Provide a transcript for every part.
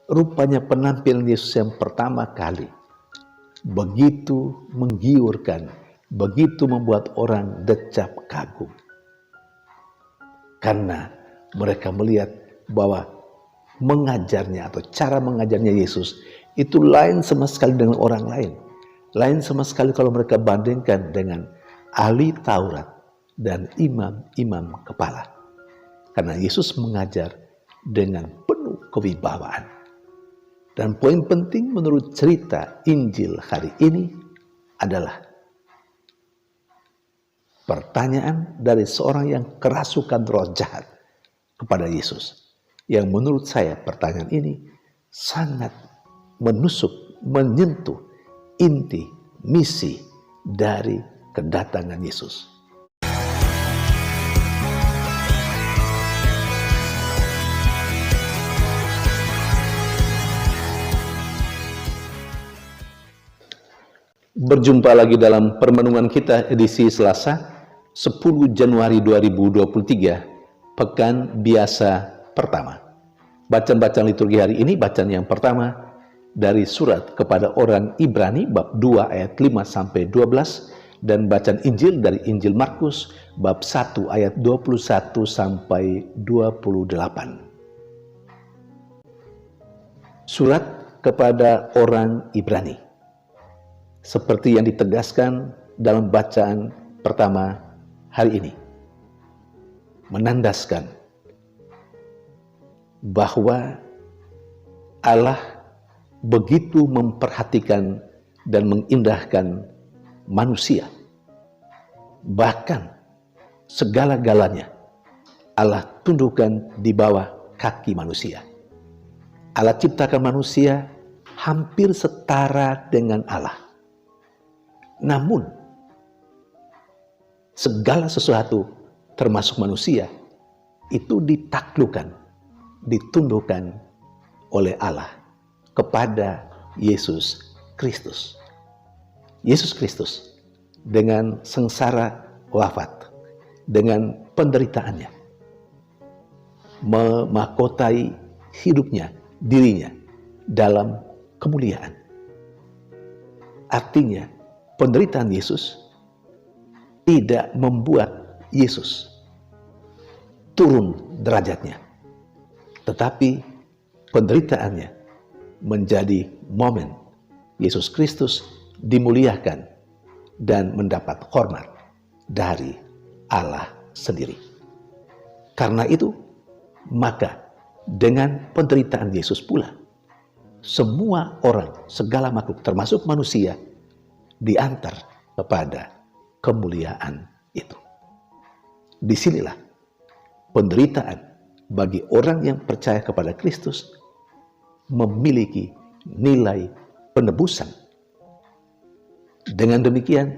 rupanya penampilan Yesus yang pertama kali begitu menggiurkan, begitu membuat orang decap kagum. Karena mereka melihat bahwa mengajarnya atau cara mengajarnya Yesus itu lain sama sekali dengan orang lain. Lain sama sekali kalau mereka bandingkan dengan ahli Taurat dan imam-imam kepala. Karena Yesus mengajar dengan penuh kewibawaan. Dan poin penting menurut cerita Injil hari ini adalah pertanyaan dari seorang yang kerasukan roh jahat kepada Yesus. Yang menurut saya pertanyaan ini sangat menusuk, menyentuh inti, misi dari kedatangan Yesus. Berjumpa lagi dalam permenungan kita edisi Selasa 10 Januari 2023, Pekan Biasa pertama. Bacaan-bacaan liturgi hari ini, bacaan yang pertama dari surat kepada orang Ibrani bab 2 ayat 5 sampai 12 dan bacaan Injil dari Injil Markus bab 1 ayat 21 sampai 28. Surat kepada orang Ibrani. Seperti yang ditegaskan dalam bacaan pertama hari ini, menandaskan bahwa Allah begitu memperhatikan dan mengindahkan manusia. Bahkan segala-galanya Allah tundukkan di bawah kaki manusia. Allah ciptakan manusia hampir setara dengan Allah. Namun, segala sesuatu termasuk manusia itu ditaklukkan, ditundukkan oleh Allah kepada Yesus Kristus. Yesus Kristus dengan sengsara wafat, dengan penderitaannya, memahkotai hidupnya, dirinya dalam kemuliaan. Artinya, penderitaan Yesus tidak membuat Yesus turun derajatnya, tetapi penderitaannya menjadi momen Yesus Kristus dimuliakan dan mendapat hormat dari Allah sendiri. Karena itu, maka dengan penderitaan Yesus pula, semua orang, segala makhluk termasuk manusia, diantar kepada kemuliaan itu. Disinilah penderitaan bagi orang yang percaya kepada Kristus memiliki nilai penebusan. Dengan demikian,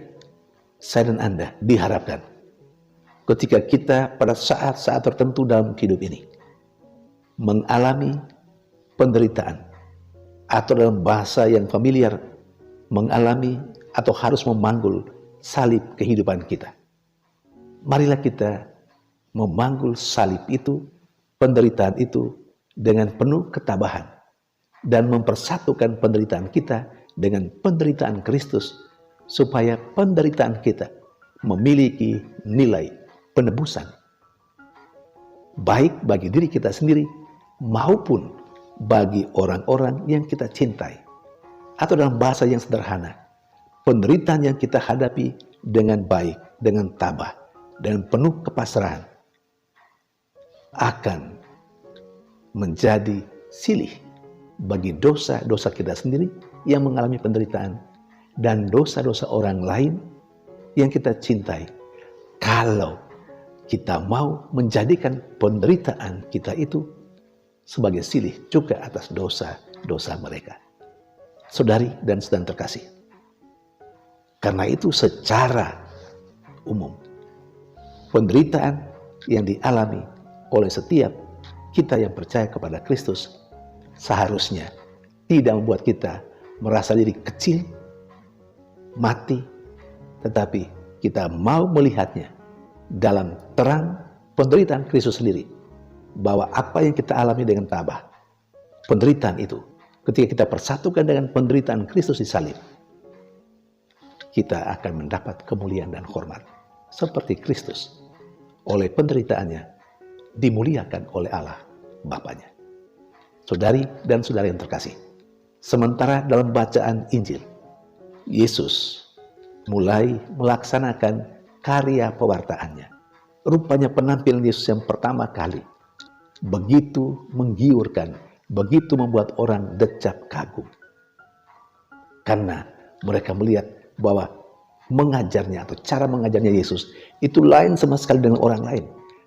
saya dan Anda diharapkan ketika kita pada saat-saat tertentu dalam hidup ini mengalami penderitaan, atau dalam bahasa yang familiar, mengalami atau harus memanggul salib kehidupan kita. Marilah kita memanggul salib itu, penderitaan itu dengan penuh ketabahan dan mempersatukan penderitaan kita dengan penderitaan Kristus supaya penderitaan kita memiliki nilai penebusan baik bagi diri kita sendiri maupun bagi orang-orang yang kita cintai. Atau dalam bahasa yang sederhana, penderitaan yang kita hadapi dengan baik, dengan tabah, dan penuh kepasrahan akan menjadi silih bagi dosa-dosa kita sendiri yang mengalami penderitaan dan dosa-dosa orang lain yang kita cintai. Kalau kita mau menjadikan penderitaan kita itu sebagai silih juga atas dosa-dosa mereka. Saudari dan saudara terkasih, karena itu secara umum penderitaan yang dialami oleh setiap kita yang percaya kepada Kristus seharusnya tidak membuat kita merasa diri kecil, mati, tetapi kita mau melihatnya dalam terang penderitaan Kristus sendiri, bahwa apa yang kita alami dengan tabah, penderitaan itu, ketika kita persatukan dengan penderitaan Kristus di salib, kita akan mendapat kemuliaan dan hormat. Seperti Kristus, oleh penderitaannya, dimuliakan oleh Allah Bapanya. Saudari dan saudara yang terkasih, sementara dalam bacaan Injil, Yesus mulai melaksanakan karya pewartaannya. Rupanya penampilan Yesus yang pertama kali begitu menggiurkan, begitu membuat orang decak kagum. Karena mereka melihat bahwa mengajarnya atau cara mengajarnya Yesus itu lain sama sekali dengan orang lain.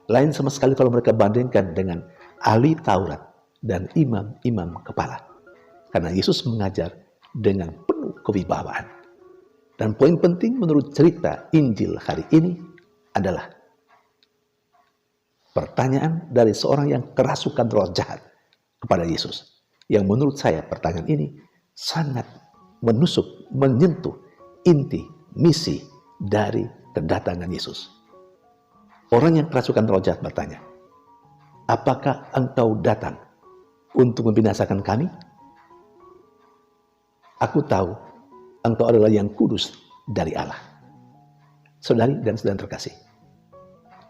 Lain sama sekali kalau mereka bandingkan dengan ahli Taurat dan imam-imam kepala. Karena Yesus mengajar dengan penuh kewibawaan. Dan poin penting menurut cerita Injil hari ini adalah pertanyaan dari seorang yang kerasukan roh jahat kepada Yesus. Yang menurut saya pertanyaan ini sangat menusuk, menyentuh inti, misi dari kedatangan Yesus. Orang yang kerasukan roh jahat bertanya, apakah engkau datang untuk membinasakan kami? Aku tahu engkau adalah yang kudus dari Allah. Saudari dan saudara terkasih,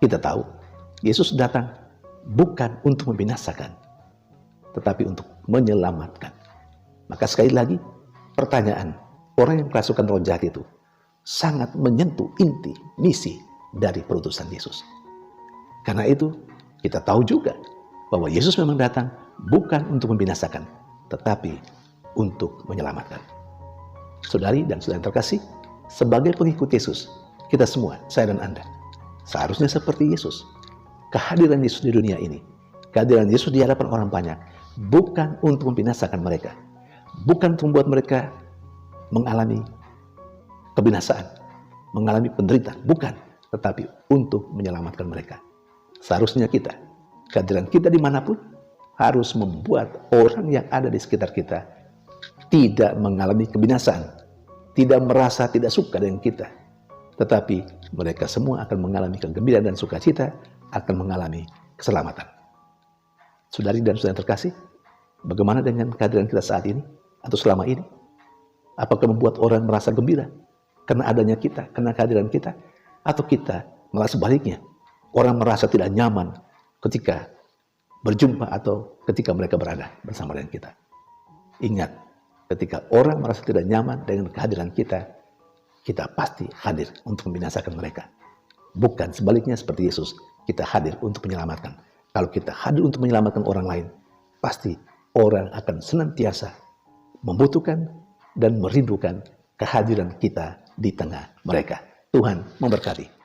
kita tahu Yesus datang bukan untuk membinasakan, tetapi untuk menyelamatkan. Maka sekali lagi, pertanyaan orang yang kerasukan roh jahat itu sangat menyentuh inti, misi dari perutusan Yesus. Karena itu, kita tahu juga bahwa Yesus memang datang bukan untuk membinasakan, tetapi untuk menyelamatkan. Saudari dan saudara terkasih, sebagai pengikut Yesus, kita semua, saya dan Anda, seharusnya seperti Yesus. Kehadiran Yesus di dunia ini, kehadiran Yesus di hadapan orang banyak, bukan untuk membinasakan mereka, bukan untuk membuat mereka mengalami kebinasaan, mengalami penderitaan, bukan, tetapi untuk menyelamatkan mereka. Seharusnya kita, kehadiran kita dimanapun, harus membuat orang yang ada di sekitar kita tidak mengalami kebinasaan, tidak merasa tidak suka dengan kita, tetapi mereka semua akan mengalami kegembiraan dan sukacita, akan mengalami keselamatan. Saudari dan saudara terkasih, bagaimana dengan kehadiran kita saat ini atau selama ini? Apakah membuat orang merasa gembira karena adanya kita, karena kehadiran kita? Atau kita malah sebaliknya, orang merasa tidak nyaman ketika berjumpa atau ketika mereka berada bersama dengan kita? Ingat, ketika orang merasa tidak nyaman dengan kehadiran kita, kita pasti hadir untuk membinasakan mereka. Bukan sebaliknya seperti Yesus, kita hadir untuk menyelamatkan. Kalau kita hadir untuk menyelamatkan orang lain, pasti orang akan senantiasa membutuhkan dan merindukan kehadiran kita di tengah mereka. Tuhan memberkati.